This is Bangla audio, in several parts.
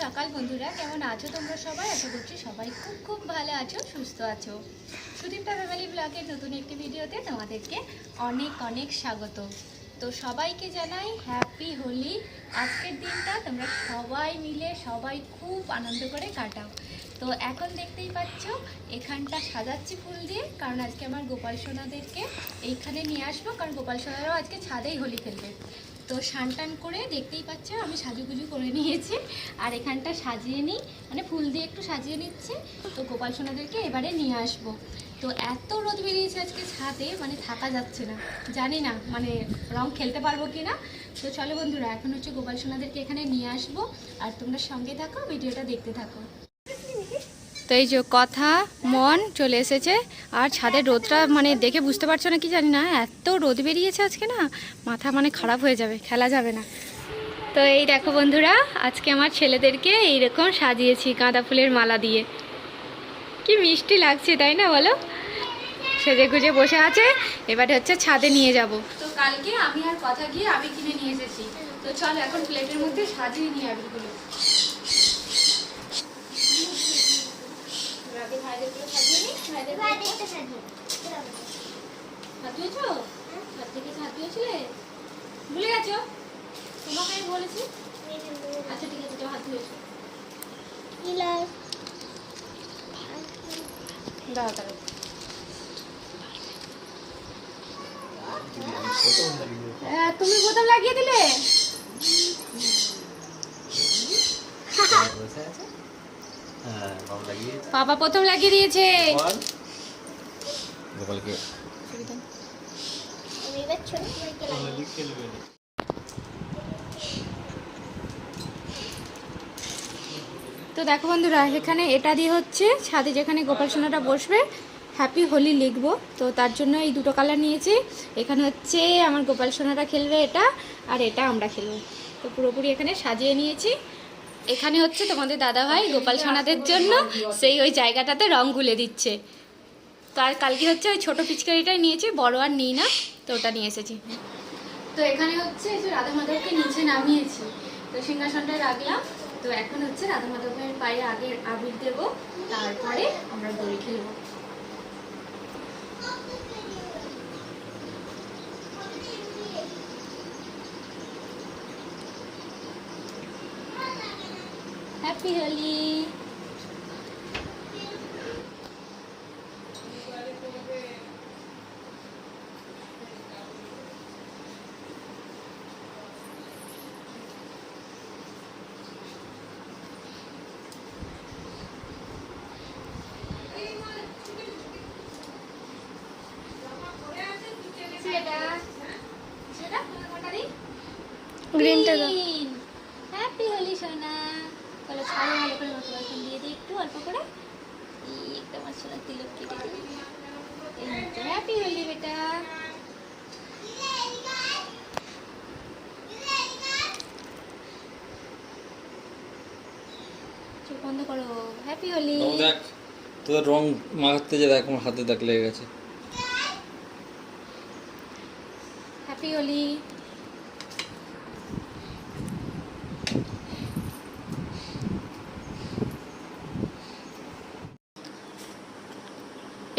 সকাল বন্ধুরা, কেমন আছো তোমরা সবাই? আশা করছি সবাই খুব খুব ভালো আছো, সুস্থ আছো। সুদীপ্তা ফ্যামিলি ব্লগের নতুন একটি ভিডিওতে তোমাদেরকে অনেক অনেক স্বাগত। তো সবাইকে জানাই হ্যাপি হোলি। আজকের দিনটা তোমরা সবাই মিলে সবাই খুব আনন্দ করে কাটাও। তো এখন দেখতেই পাচ্ছ এখানটা সাজাচ্ছি ফুল দিয়ে, কারণ আজকে আমার গোপাল সোনাদেরকে এইখানে নিয়ে আসবো, কারণ গোপাল সোনারাও আজকে ছাদেই হোলি খেলবে। তো স্নান টান করে দেখতেই পাচ্ছ আমি সাজুগুজু করে নিয়েছি, আর এখানটা সাজিয়ে নিই, মানে ফুল দিয়ে একটু সাজিয়ে নিচ্ছি। তো গোপাল সোনাদেরকে এবারে নিয়ে আসবো। তো এত রোদ বেরিয়েছে আজকে ছাদে, মানে থাকা যাচ্ছে না, জানি না মানে রং খেলতে পারবো কি না। তো চলো বন্ধুরা, এখন হচ্ছে গোপাল সোনাদেরকে এখানে নিয়ে আসবো, আর তোমরা সঙ্গে থাকো, ভিডিওটা দেখতে থাকো। তো এই যে কথা মন চলে এসেছে, আর ছাদের রোদটা মানে দেখে বুঝতে পারছো না কি জানি না, এত রোদ বেরিয়েছে আজকে না, মাথা মানে খারাপ হয়ে যাবে, খেলা যাবে না। তো এই দেখো বন্ধুরা, আজকে আমার ছেলেদেরকে এইরকম সাজিয়েছি গাঁদা ফুলের মালা দিয়ে। কি মিষ্টি লাগছে তাই না বলো? সেজে গুজে বসে আছে, এবারে হচ্ছে ছাদে নিয়ে যাব। তো কালকে আমি আর কথা গিয়ে আবির কিনে নিয়ে এসেছি। তো চলো এখন প্লেটের মধ্যে সাজিয়ে নিই আবিরগুলো। ভুলে গেছো? তোমাকে আমি বলেছি। আচ্ছা ঠিক আছে, হাত ধুয়েছো। দাও তাহলে। তুমি বোতাম লাগিয়ে দিলে? পাপা প্রথম লাগিয়ে দিয়েছে। তো দেখো বন্ধুরা, এখানে এটা দিয়ে হচ্ছে ছাদে যেখানে গোপাল সোনাটা বসবে হ্যাপি হোলি লিখবো। তো তার জন্য এই দুটো কালার নিয়েছি। এখানে হচ্ছে আমার গোপাল সোনাটা খেলবে এটা, আর এটা আমরা খেলবো। তো পুরোপুরি এখানে সাজিয়ে নিয়েছি। এখানে হচ্ছে তোমাদের দাদাভাই গোপাল সোনাদের জন্য সেই ওই জায়গাটাতে রং গুলে দিচ্ছে। তো আর কালকে হচ্ছে ওই ছোটো পিচকারিটাই নিয়েছি, বড় আর নিই না, তো ওটা নিয়ে এসেছি। তো এখানে হচ্ছে এই যে রাধা মাধবকে নিচে নামিয়েছি, তো সিংহাসনটায় রাখলাম। তো এখন হচ্ছে রাধা মাধবের পায়ে আগে আবির দেবো, তারপরে আমরা দড়ি খেলবো। হ্যাপি হোলি। গ্রিনটা দাও। হ্যাপি হোলি সোনা। বলো ছাড়ো, ভালো করে মতো বাসন দিয়ে দিই একটু অল্প করে, একদম আসলে তিলক কেটে দিই। এই তো হ্যাপি হোলি বেটা। চোখ বন্ধ করো। হ্যাপি হোলি। দেখ তোর রং মাখাতে যে দেখ আমার হাতে দাগ লেগে গেছে। হ্যাপি হোলি।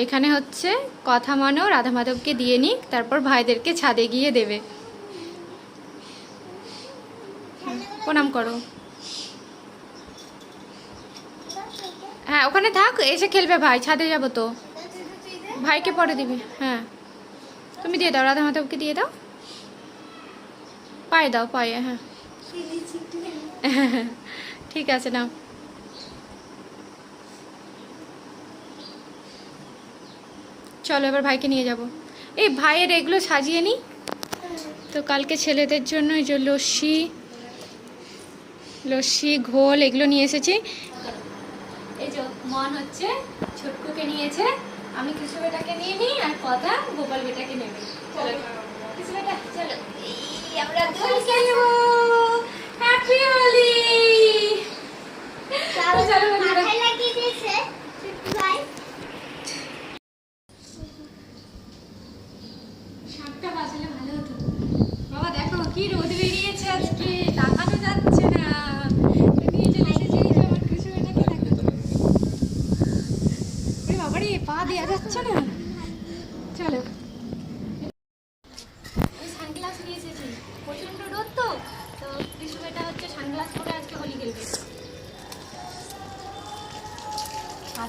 এখানে হচ্ছে কথা মানো রাধা মাধবকে দিয়ে নিক, তারপর ভাইদেরকে ছাদে গিয়ে দেবে। প্রণাম করো। হ্যাঁ ওখানে থাক, এসে খেলবে ভাই, ছাদে যাবো তো। ভাইকে পরে দিবি। হ্যাঁ তুমি দিয়ে দাও, রাধা মাধবকে দিয়ে দাও, পায়ে দাও, পায়ে। হ্যাঁ ঠিক আছে নাও। চলো এবার ভাইকে নিয়ে যাব। এই ভাইয়ের এগুলো সাজিয়ে নিই। তো কালকে ছেলেদের জন্য এই যে লস্যি ঘোল এগুলো নিয়ে এসেছি। এই যে মন হচ্ছে ছোটকুকে নিয়েছে, আমি কিছু বেটাকে নিয়ে নিই, আর কথা গোপাল বেটাকে নেবে। চলো কিছু বেটা, চলো আমরা দোল খেলবো। হ্যাপি হোলি। চলো চলো মাথায় লাগিয়ে দিয়েছে ভাই। শাকটা বাজালে ভালো হতো। বাবা দেখো কি রোদ বেরিয়েছে আজকে, তাকানো যাচ্ছে না। নিয়ে চলে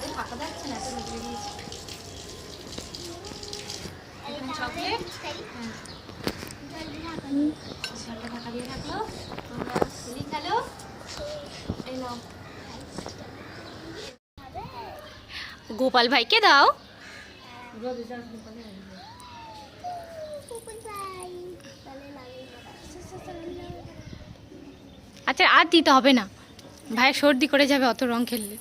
ছাদে পাকা যাচ্ছে না, এত রোদ বেরিয়েছে। এখানে চকলেট, হ্যাঁ জলটা ঢাকা দিয়ে রাখলো, তোমরা হোলি খেলো। এই নাও, গোপাল ভাইকে দাও। আচ্ছা আর দিতে হবে না, ভাই সর্দি করে যাবে অত রং খেললে।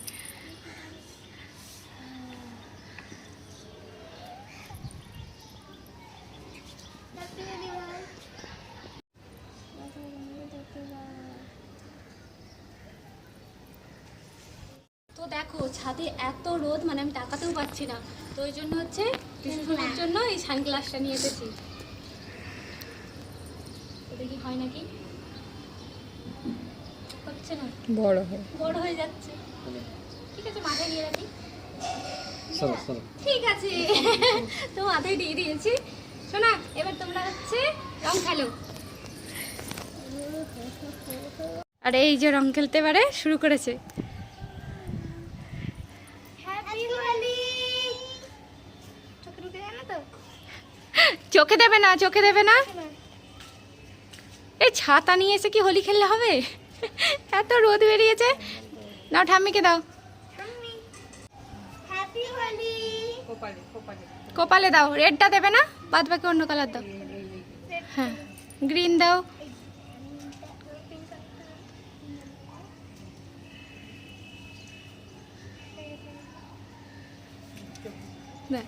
তো দেখো ছাদে এত রোদ, মানে আমি তাকাতেও পাচ্ছি না, তো ওই জন্য হচ্ছে টিউশনের জন্য এই সানগ্লাসটা নিয়ে এসেছি। তো দেখি হয় নাকি, হচ্ছে না, বড় হয়ে যাচ্ছে। ঠিক আছে মাথায় নিয়ে রাখি। চলো চলো, ঠিক আছে তো মাথায় দিয়ে দিয়েছি। শোনা, এবার তোমরা হচ্ছে রং খেলো। আর এই যে রং খেলতে পারে শুরু করেছে। চোখে দেবে না, চোখে দেবে না। এই ছাতা নিয়ে এসে কি হোলি খেললে হবে? এত রোদ বেরিয়েছে। নাও ঠাম্মিকে দাও, কপালে দাও। রেডটা দেবে না, বাদ বাকি অন্য কালার দাও। হ্যাঁ গ্রিন দাও। না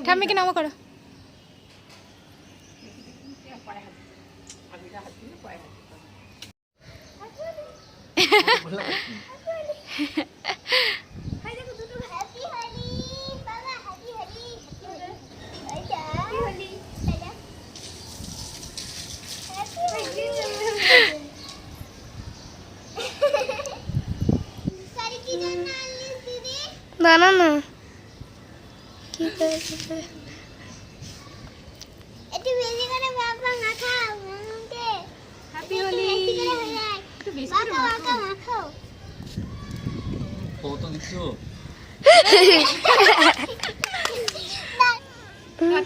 ঠাম্মিকে নামো করো। না না না কি করে একটু বেশি করে বাবা মাখাও মামাকে। হ্যাপি হোলি। একটু বেশি করে মাখাও মাখাও। কত দিচ্ছ?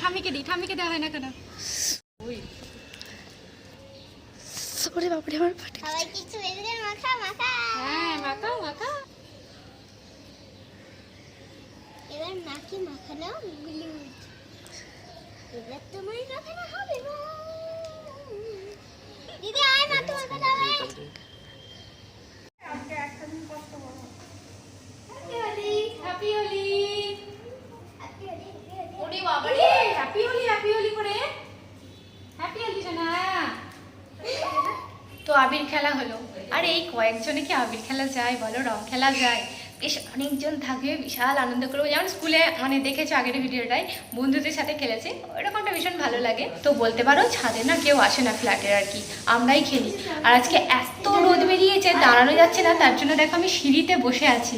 ঠাম্মিকে দিই, ঠাম্মিকে দেওয়া হয় না কেন? ওরে বাপরে আমার ফাটে। সবাই কিছু বেশি করে মাখাও মাখাও। হ্যাঁ মাখাও মাখাও। এবার নাকি মাখানো গুলি এবার তোমার মাখানো হবে না। দিদি আয় মা তোমার কথা হবে। আজকে একটা দিন কষ্ট করব। Happy Holi, happy Holi. Happy Holi. ওরে বাবা রে, হ্যাপি হোলি করে। হ্যাপি হোলি সোনা। তো আবির খেলা হলো। আর এই কয়েকজনে কি আবির খেলা যায় বলো, রং খেলা যায়? বেশ অনেকজন থাকবে, বিশাল আনন্দ করবো। যেমন স্কুলে মানে দেখেছো আগের ভিডিওটাই, বন্ধুদের সাথে খেলেছে, ওইরকমটা ভীষণ ভালো লাগে। তো বলতে পারো ছাদে না কেউ আসে না ফ্ল্যাটের আর কি, আমরাই খেলি। আর আজকে এত রোদ বেরিয়েছে, দাঁড়ানো যাচ্ছে না, তার জন্য দেখো আমি সিঁড়িতে বসে আছি,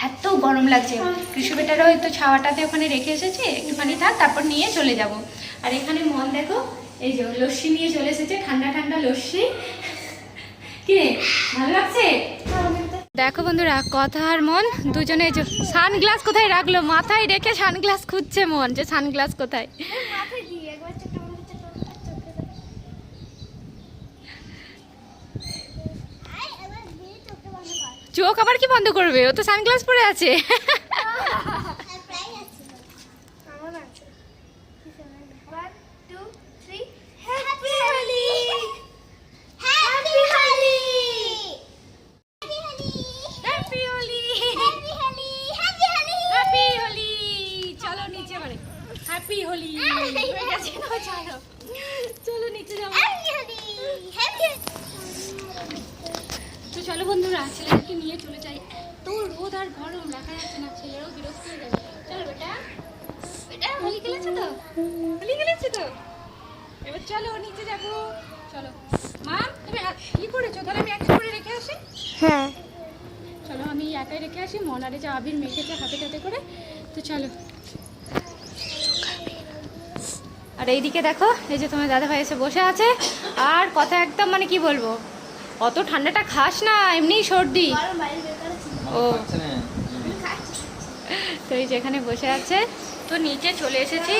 এত গরম লাগছে। কৃষু বেটারও হয়তো ছাওয়াটাতে ওখানে রেখে এসেছে, একটুখানি থাক তারপর নিয়ে চলে যাব। আর এখানে মন দেখো, এই যে লস্যি নিয়ে চলে এসেছে, ঠান্ডা ঠান্ডা লস্যি। কি রে, ভালো লাগছে? দেখো বন্ধুরা, কথা আর মন দুজনে সানগ্লাস কোথায় রাখলো, মাথায় রেখে সানগ্লাস খুঁজছে মন, যে সানগ্লাস কোথায়। মাথায় দিয়ে একবার চোখে আয় এবার দিয়ে চোখে বন্ধ কর। চোখ আবার কি বন্ধ করবে, ও তো সানগ্লাস পরে আছে। সারপ্রাইজ আছে কেমন আছে 1 2 3 happy Holi happy Holi happy Holi happy Holi, happy Holi happy Holi happy Holi. চলো নিচে বাড়ি, হ্যাপি হোলি হয়ে গেছে না? চলো চলো নিচে যাবো। হ্যাপি হোলি হ্যাপি তো চলো বন্ধুরা, ছেলেদেরকে নিয়ে চলে যাই। এত রোদ আর গরম, রাখা যাচ্ছে না, ছেলেরাও বিরক্ত হয়ে যাবে। চলো বেটা, বেটা হোলি খেলেছো তো? হোলি খেলেছো তো? এবার চলো নিচে যাবো। চলো মা, তুমি কি করেছো? তাহলে আমি একটা করে রেখে আসি। হ্যাঁ চলো আমি একাই রেখে আসি, মনারে যে আবির মেখেছে হাতে হাতে করে। তো চলো। আর আর এইদিকে দেখো, এই যে তোমার দাদাভাই এসে বসে আছে, আর কথা একদম মানে কি বলবো, অত ঠান্ডাটা খাস না, এমনিই সর্দি। ও তো এই যে এখানে বসে আছে। তো নিচে চলে এসেছি,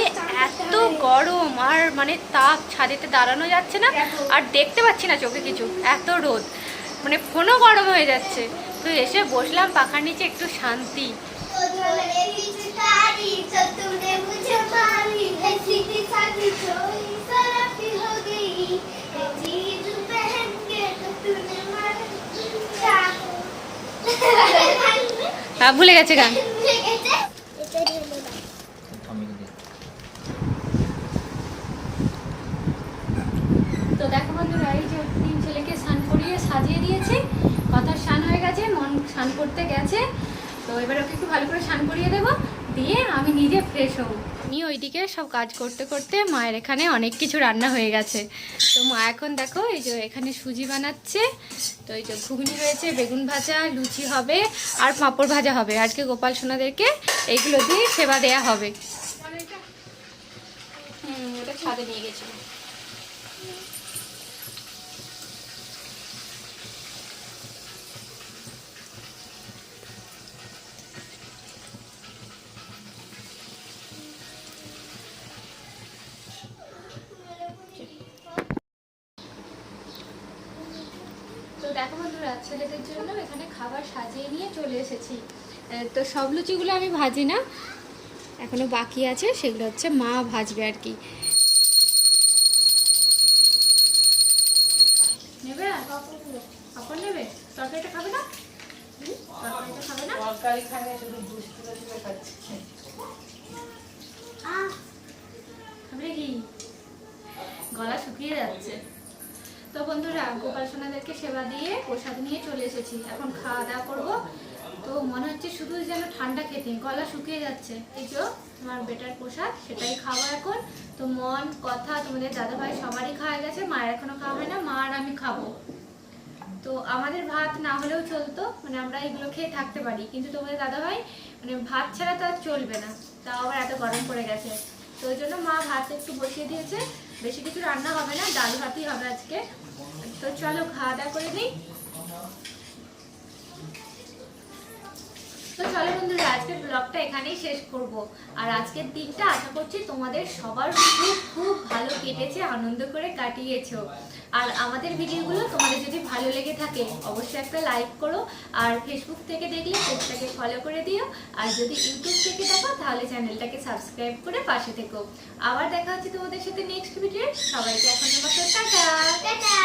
এত গরম আর মানে তাপ, ছাদেতে দাঁড়ানো যাচ্ছে না, আর দেখতে পাচ্ছি না চোখে কিছু, এত রোদ, মানে ফোনও গরম হয়ে যাচ্ছে। তো এসে বসলাম পাখার নিচে, একটু শান্তি। ভুলে গেছে গান। তো দেখো বন্ধুরা, এই যে তিন ছেলেকে স্নান করিয়ে সাজিয়ে দিয়েছি, কথার স্নান হয়ে গেছে, মন স্নান করতে গেছে। তো এবার ওকে একটু ভালো করে স্নান করিয়ে দেবো, দিয়ে আমি নিজে ফ্রেশ হবো। আমি ওইদিকে সব কাজ করতে করতে মায়ের এখানে অনেক কিছু রান্না হয়ে গেছে। তো মা এখন দেখো এই যে এখানে সুজি বানাচ্ছে, তো এই যে ঘুগনি রয়েছে, বেগুন ভাজা, লুচি হবে, আর পাঁপড় ভাজা হবে। আজকে গোপাল সোনাদেরকে এইগুলো দিয়ে সেবা দেয়া হবে। ওটা ছাদে নিয়ে গেছিল। তো দেখো বন্ধুরা, ছেলেদের জন্য এখানে খাবার সাজিয়ে নিয়ে চলে এসেছি। তো সব লুচিগুলো আমি ভাজি না, এখনো বাকি আছে, সেগুলো হচ্ছে মা ভাজবে আর কি। নেবে পাপড় নেবে? তরকারিটা খাবে না? তরকারিটা খাবে না? খাবে কি? গলা শুকিয়ে যাচ্ছে। তো বন্ধুরা, গোপাল সোনাদেরকে সেবা দিয়ে প্রসাদ নিয়ে চলে এসেছি, এখন খাওয়া দাওয়া করবো। তো মনে হচ্ছে শুধু যেন ঠান্ডা খেতে, গলা শুকিয়ে যাচ্ছে। এই যে আমার বেটার প্রসাদ, সেটাই খাওয়া এখন। তো মন, কথা, তোমাদের দাদাভাই সবারই খাওয়া গেছে, মায়ের এখনো খাওয়া হয় না, মা আর আমি খাবো। তো আমাদের ভাত না হলেও চলতো, মানে আমরা এগুলো খেয়ে থাকতে পারি, কিন্তু তোমাদের দাদাভাই মানে ভাত ছাড়া তো আর চলবে না, তাও আবার এত গরম পড়ে গেছে। তো ওই জন্য মা ভাত একটু বসিয়ে দিয়েছে, বেশি কিছু রান্না হবে না, ডাল ভাতই হবে আজকে। তো চলো খাওয়া দাওয়া করে নিই। তো চলো বন্ধুরা, আজকের ব্লগটা এখানেই শেষ করব। আর আজকের দিনটা আশা করছি তোমাদের সবার খুব খুব ভালো কেটেছে, আনন্দ করে কাটিয়েছো। আর আমাদের ভিডিওগুলো তোমাদের যদি ভালো লেগে থাকে অবশ্যই একটা লাইক করো, আর ফেসবুক থেকে দেখলে পেজটাকে ফলো করে দিও, আর যদি ইউটিউব থেকে দেখো তাহলে চ্যানেলটাকে সাবস্ক্রাইব করে পাশে থেকো। আবার দেখা হচ্ছে তোমাদের সাথে নেক্সট ভিডিও। সবাইকে এখন টাটা।